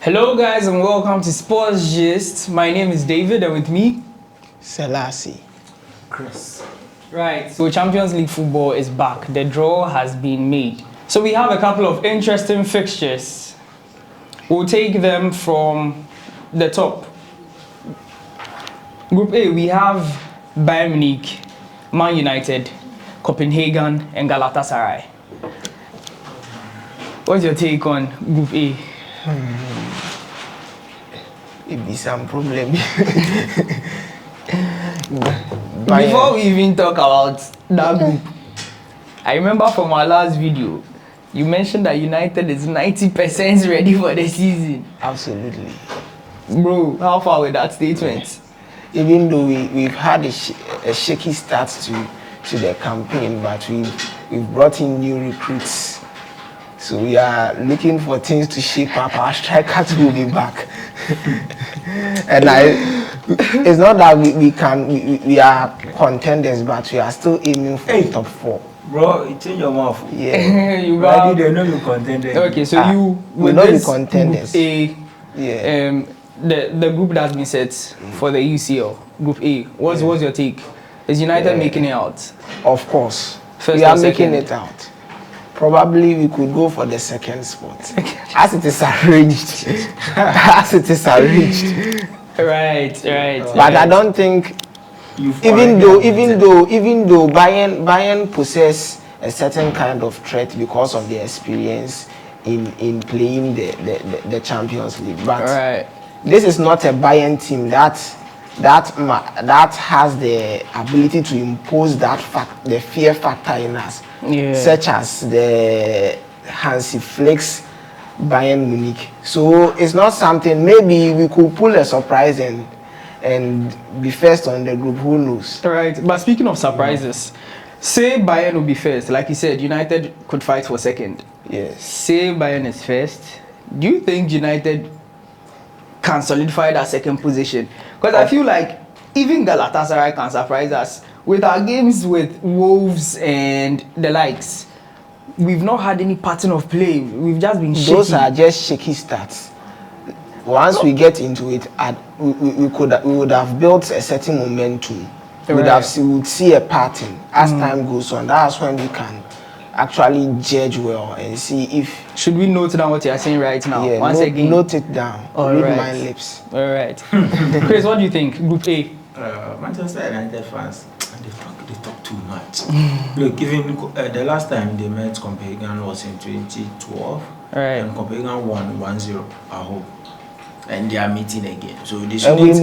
Hello guys and welcome to SportsGist. My name is David and with me, Selassie. Chris. Right, so Champions League football is back. The draw has been made. So we have a couple of interesting fixtures. We'll take them from the top. Group A, we have Bayern Munich, Man United, Copenhagen and Galatasaray. What's your take on Group A? It be some problem. Before we even talk about that group, I remember from our last video, you mentioned that United is 90% ready for the season. Absolutely. Bro, how far with that statement? Even though we've had a shaky start to the campaign, but we've brought in new recruits. So we are looking for things to shake up. Our strikers will be back. And it's not that we are contenders, but we are still aiming for top 4. Bro, you change your mouth. Yeah. You Why did they know you contended? Okay, so you will not be contenders. Group A, Yeah. the group that's been set for the UCL, Group A. What's your take? Is United making it out? Of course. First we are or second? making it out. Probably we could go for the second spot. As it is arranged. As it is arranged. Right. But I don't think even though Bayern possess a certain kind of threat because of their experience in playing the Champions League. But this is not a Bayern team that has the ability to impose the fear factor in us, such as the Hansi Flick's Bayern Munich. So it's not something. Maybe we could pull a surprise and be first on the group. Who knows? Right. But speaking of surprises, say Bayern will be first. Like you said, United could fight for second. Yes. Say Bayern is first. Do you think United can solidify that second position? Because I feel like even Galatasaray can surprise us. With our games with Wolves and the likes, we've not had any pattern of play. We've just been shaky. Those are just shaky starts. Once we get into it, we would have built a certain momentum. We would see a pattern as time goes on. That's when we can actually judge well and see if. Should we note down what you are saying right now? Yeah, Once again, note it down. Read my lips. All right. Chris, what do you think? Group A. Manchester United fans, they talk too much. Look, even the last time they met Copenhagen was in 2012, and Copenhagen won 1-0 at home, and they are meeting again. So they should. And we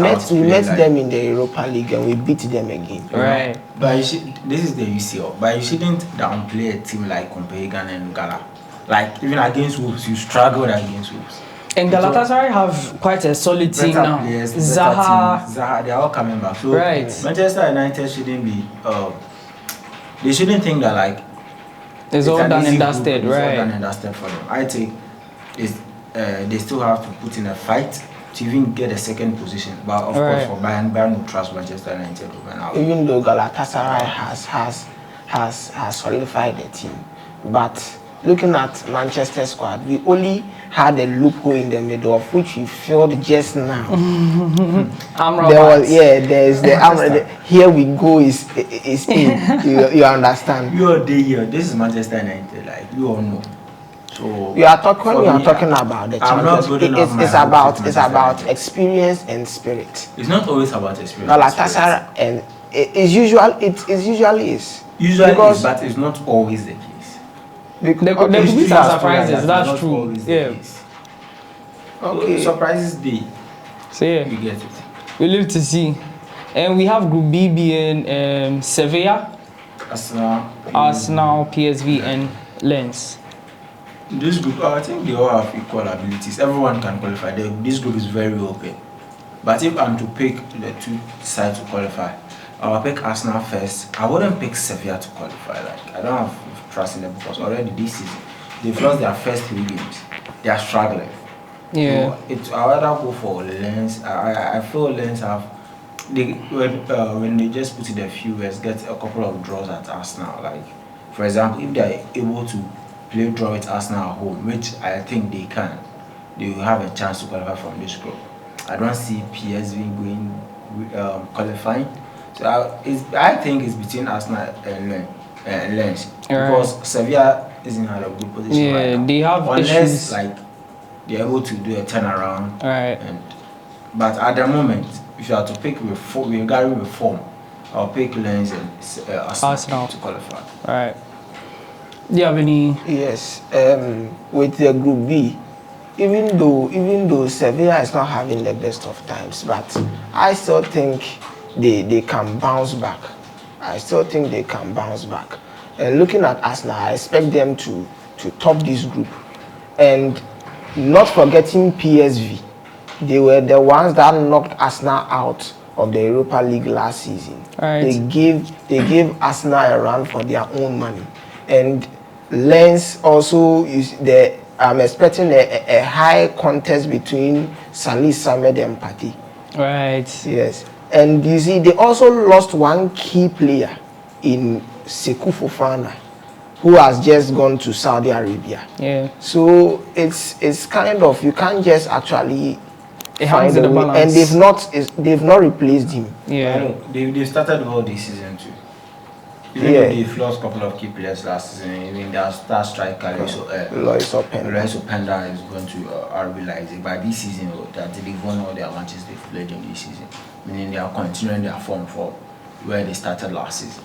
met them in the Europa League and we beat them again. Right. But this is the UCL. But you shouldn't downplay a team like Copenhagen and Gala. Like even against Wolves, you struggled against Wolves. And Galatasaray have quite a solid team now. Players, Zaha, they are all coming back. So Manchester United shouldn't be. They shouldn't think that like it's all done and dusted, It's all right? done and dusted for them. I think they still have to put in a fight to even get a second position. But of course, for Bayern will trust Manchester United over now. Even though Galatasaray has solidified the team, but looking at Manchester's squad, we only had a loophole in the middle of which we filled just now. There's the here we go is in. You understand? You are there. This is Manchester United. Like you all know. So you are talking about the Champions. It's about experience and spirit. It's not always about experience. Galatasaray and it usually is. But it's not always the case. There could be some surprises, that's true. Yeah. Okay. Surprises day. So yeah, you get it. We live to see. And we have Group B being Sevilla, Arsenal, PSV, and Lens. This group, I think they all have equal abilities. Everyone can qualify. This group is very open. But if I'm to pick the two sides to qualify, I'll pick Arsenal first. I wouldn't pick Sevilla to qualify. Like I don't have trust in them because already this season they've lost their first 3 games. They are struggling. Yeah. So I'd rather go for Lens. I feel Lens have when they just put in a few years, get a couple of draws at Arsenal. Like for example, if they are able to play draw with Arsenal at home, which I think they can, they will have a chance to qualify from this group. I don't see PSV going qualifying. So I think it's between Arsenal and Lens because Sevilla isn't in a good position right now. They have unless issues. like they're able to do a turnaround. Right. But at the moment, if you have to pick with form, I'll pick Lens and Arsenal to qualify. Right. Do you have any? Yes. With the Group B, even though Sevilla is not having the best of times, but I still think they can bounce back. And looking at Arsenal, I expect them to top this group. And not forgetting PSV, they were the ones that knocked Arsenal out of the Europa League last season. Right. They gave Arsenal a run for their own money. And Lens also I'm expecting a high contest between Salih Samed and Partey. Right. Yes. And you see, they also lost one key player in Sekou Fofana, who has just gone to Saudi Arabia. Yeah. So it's kind of, you can't just actually hangs in the balance. And they've not replaced him. Yeah. They started well this season too. Even though they've lost a couple of key players last season, even their star striker Lois Openda is going to RB Leipzig. But this season, they've won all their matches they've played in this season, meaning they are continuing their form for where they started last season.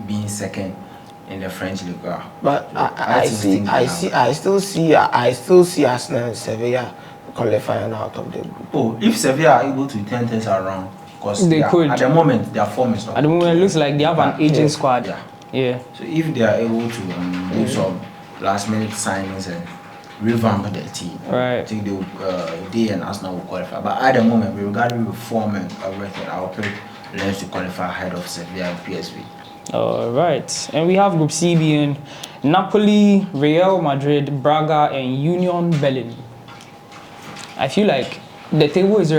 Being second in the French League. But I still see Arsenal and Sevilla qualifying out of the group. Oh, if Sevilla are able to turn things around, because they could. At the moment, their form is not. At the moment, it looks like they have an aging squad. Yeah. So if they are able to do some last-minute signings and revamp their team, right, I think they and Arsenal will qualify. But at the moment, regarding the form and everything, I'll pick Lens to qualify ahead of Sevilla and PSV. All right, and we have Group C being Napoli, Real Madrid, Braga, and Union Berlin. I feel like the table is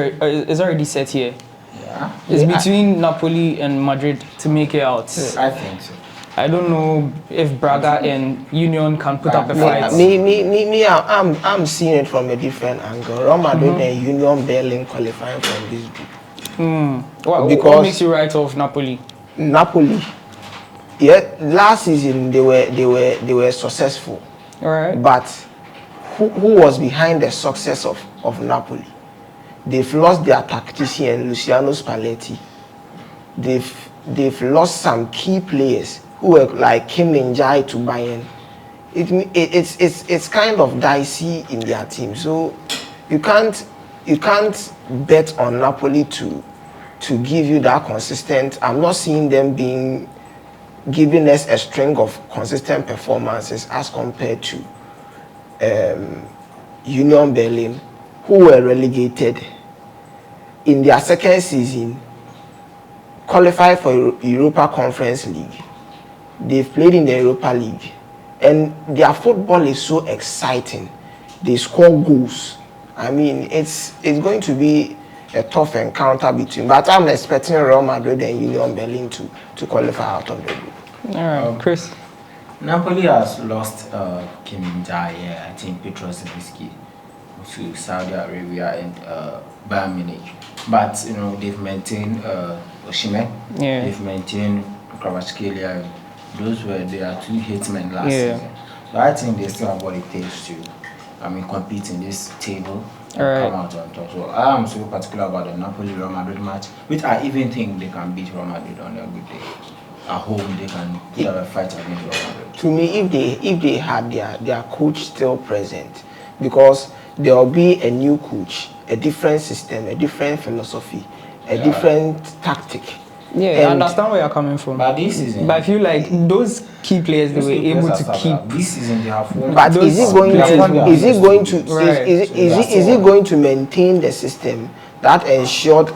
already set here. Yeah. It's between Napoli and Madrid to make it out. I think so. I don't know if Braga and Union can put up a fight. I'm seeing it from a different angle. Real Madrid and Union Berlin qualifying from this group. What makes you write off Napoli? Napoli. Yeah, last season they were successful. All right. But who was behind the success of Napoli? They've lost their tactician Luciano Spalletti. They've lost some key players who were like Kim Min-jae to Bayern. It's kind of dicey in their team. So you can't bet on Napoli to give you that consistent. I'm not seeing them giving us a string of consistent performances as compared to Union Berlin, who were relegated in their second season, qualified for Europa Conference League. They've played in the Europa League, and their football is so exciting. They score goals. I mean, it's going to be a tough encounter between, but I'm expecting Real Madrid and Union Berlin to qualify out of the group. All right, Chris. Napoli has lost Kim Min-jae, I think Petros Zieliński to Saudi Arabia and Bayern Munich. But they've maintained Osimhen. Yeah. They've maintained Kvaratskhelia. Those were their two hitmen last season. So I think they still have what it takes to compete in this table and come out on top. So I am so particular about the Napoli-Real Madrid match, which I even think they can beat Real Madrid on a good day. At home, they can put up a fight against Real Madrid. To me, if they had their coach still present, because there will be a new coach, a different system, a different philosophy, a different tactic. Yeah, I understand where you're coming from. But this season, but I feel like those key players they were able to keep. This season they have won. But is it going to maintain the system that ensured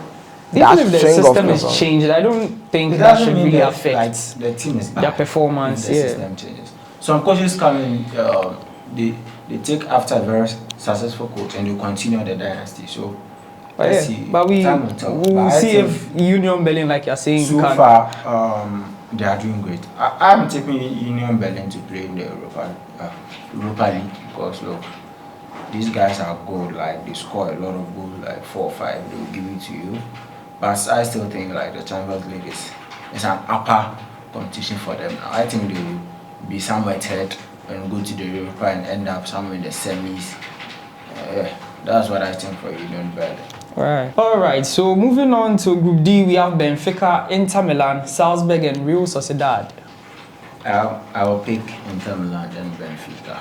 even if the system is changed? I don't think that should really affect the team is their performance. The system changes. Some coaches come in, they take after a very successful coach and they continue the dynasty. So. But we'll see if Union Berlin, like you're saying, so far they are doing great. I'm taking Union Berlin to play in the Europa League because look, these guys are good. Like they score a lot of goals, like 4 or 5. They will give it to you. But I still think like the Champions League is an upper competition for them now. I think they will be somewhere third and go to the Europa and end up somewhere in the semis. That's what I think for Union Berlin. Right. All right. So moving on to Group D, we have Benfica, Inter Milan, Salzburg, and Real Sociedad. I will pick Inter Milan and Benfica.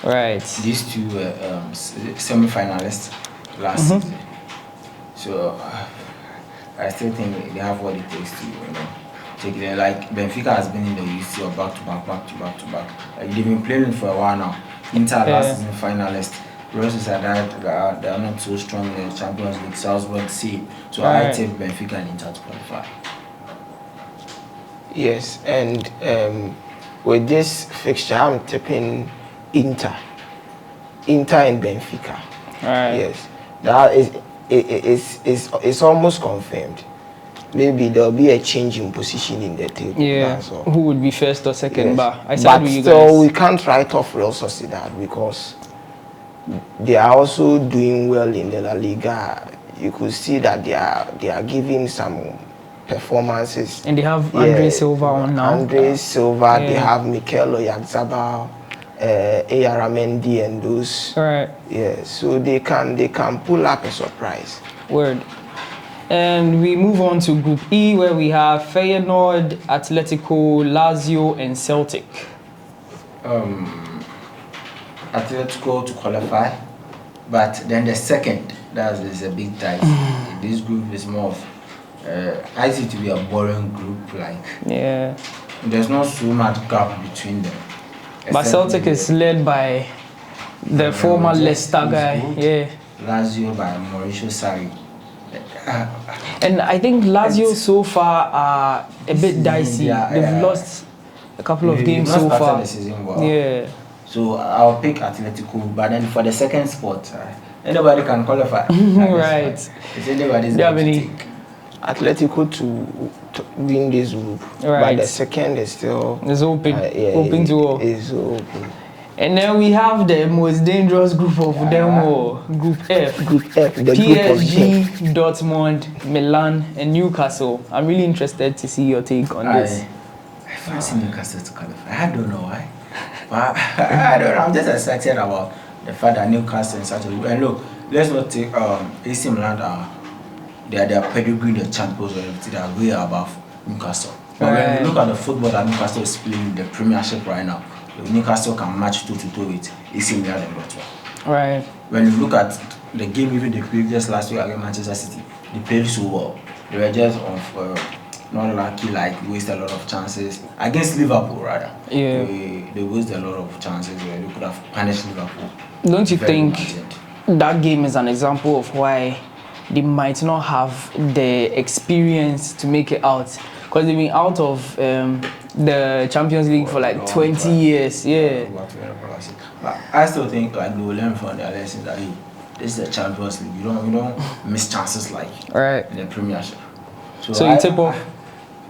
Right. These two were semi-finalists last season. So I still think they have what it takes to, take it. Like Benfica has been in the UCL back to back. Like, they've been playing for a while now. Inter last season finalists. Real Sociedad, they are not so strong in the Champions League. Salzburg, C. So I take Benfica and Inter to qualify. Yes, and with this fixture, I'm tipping Inter and Benfica. Right. Yes, that is almost confirmed. Maybe there'll be a change in position in the table. Yeah. Who would be first or second? Yes. But I but still, we can't write off Real Sociedad because they are also doing well in the La Liga. You could see that they are giving some performances. And they have Andre Silva on now. Andre Silva, they have Mikel Oyarzabal, Aramendi and those. Right. Yeah, so they can pull up a surprise. Word. And we move on to Group E, where we have Feyenoord, Atletico, Lazio, and Celtic. Atletico to qualify, but then the second, that is a big tie. This group is more of, I see it to be a boring group. Like, yeah, there's not so much gap between them. But Celtic is led by the former Leicester guy. Yeah. Lazio by Mauricio Sarri. And I think Lazio so far are a bit dicey. They've lost a couple of games so far. The season well. Yeah. So I'll pick Atletico, but then for the second spot, anybody can qualify. Right. It's anybody's going to take. Atletico to win this group, but the second is still open. Open to all. It's open. And then we have the most dangerous group of them all, Group F. Group F, the PSG, Dortmund, Milan, and Newcastle. I'm really interested to see your take on this. I fancy Newcastle to qualify. I don't know why. But I don't know. I'm just excited about the fact that Newcastle is such a good. And look, let's not take AC Milan. They are pedigree, the champions, or everything. They are way above Newcastle. But when you look at the football that Newcastle is playing in the Premiership right now, Newcastle can match toe-to-toe with AC Milan and Dortmund. Right. When you look at the game, even the previous last week against Manchester City, they played so well. They were just not lucky, like waste a lot of chances against Liverpool rather. Yeah. They waste a lot of chances where they could have punished Liverpool. Don't you think that game is an example of why they might not have the experience to make it out? Because they've been out of the Champions League for like 20 years. Yeah. But I still think like they will learn from their lessons that this is the Champions League. You don't miss chances like in the Premiership. So you tip off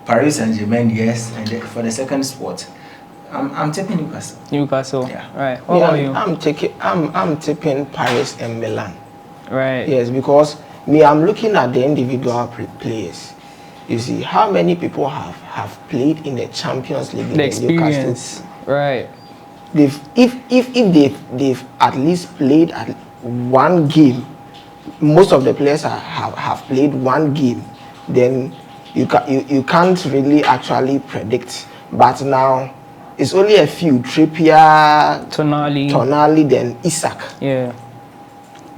Paris Saint-Germain, yes, and for the second spot, I'm tipping Newcastle. Newcastle. Yeah. Right. What about you? I'm tipping Paris and Milan. Right. Yes, because I'm looking at the individual players. You see, how many people have played in the Champions League? The experience, right? If they've at least played at one game, most of the players have played one game, then you can't really actually predict. But now it's only a few: Trippier, Tonali, then Isak. Yeah.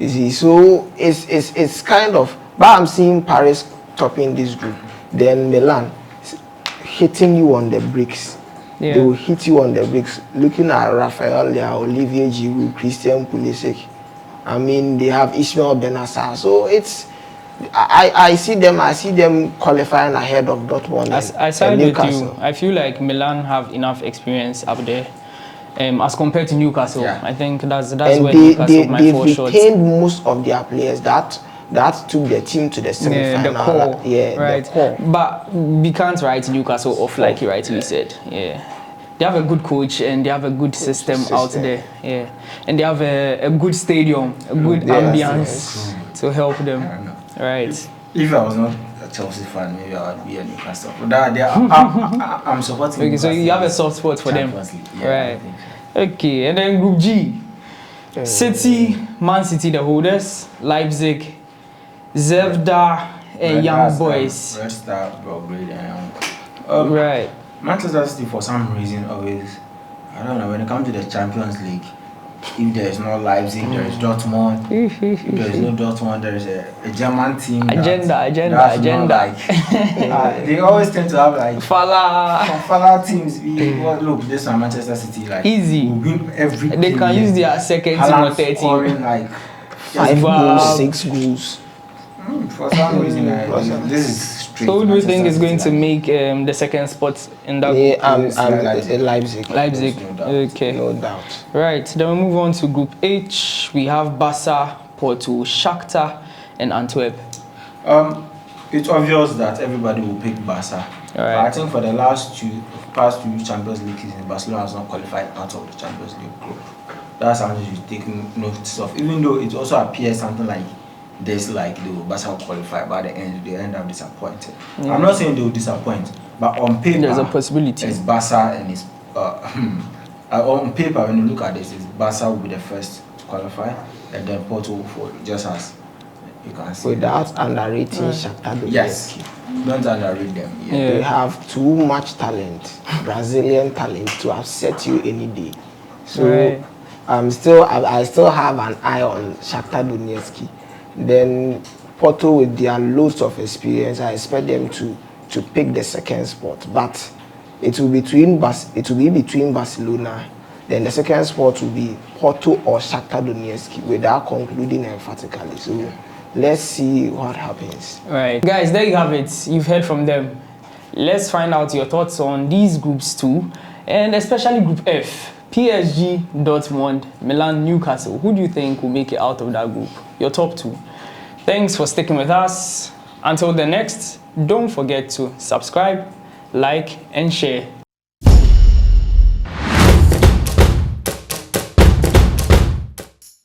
You see, so it's kind of. But I'm seeing Paris topping this group. Then Milan hitting you on the bricks. Yeah. They will hit you on the bricks. Looking at Rafael Leao, Olivier Giroud, Christian Pulisic. I mean, they have Ismail Benacer. So it's I see them qualifying ahead of Dortmund. I side with you. I feel like Milan have enough experience up there. As compared to Newcastle, I think that's where Newcastle might fall short. They retained most of their players that took the team to the semi-final. The core, right. The core. But we can't write Newcastle off like you rightly said. Yeah. they have a good coach and they have a good system out there. Yeah, and they have a good stadium, a good ambience to help them. Right. If I was not a Chelsea fan, maybe I would be a Newcastle. But I'm supporting. Okay, so you have a soft spot for them. Yeah, right. Okay, and then Group G. City, Man City, the holders, Leipzig, Zvezda, and Young Boys. Red Star, Belgrade, and right. Manchester City, for some reason, always, I don't know, when it comes to the Champions League, if there is no Leipzig, there is Dortmund. If there is no Dortmund, there is a German team. Agenda. They always tend to have like Fala teams. Look, this one Manchester City like easy. Win every. They can use their second team or third team. Like 5 goals, 6 goals. For some reason, this is straight. So who do you think is going to make the second spot in that group? Leipzig. Leipzig. Okay. No doubt. Right. Then we move on to Group H. We have Barca, Porto, Shakhtar, and Antwerp. It's obvious that everybody will pick Barca. But I think for the past two Champions League seasons, Barcelona has not qualified out of the Champions League group. That's something you should take notice of. Even though it also appears something like this, like the Barca will qualify, but at the end they end up disappointed. I'm not saying they will disappoint, but on paper there's a possibility. It's Barca and it's on paper when you look at this, it's Barca will be the first to qualify, and then Porto will follow, just as you can see. Without underrating Shakhtar Donetsk. Yes, don't underrate them. Yeah. They have too much talent, Brazilian talent, to upset you any day. So I still have an eye on Shakhtar Donetsk. Then Porto, with their loads of experience, I expect them to pick the second spot. But it will be between Barcelona. Then the second spot will be Porto or Shakhtar Donetsk, without concluding emphatically. So let's see what happens. Right, guys, there you have it. You've heard from them. Let's find out your thoughts on these groups too, and especially Group F. PSG, Dortmund, Milan Newcastle. Who do you think will make it out of that group? Your top 2. Thanks for sticking with us. Until the next, don't forget to subscribe, like, and share.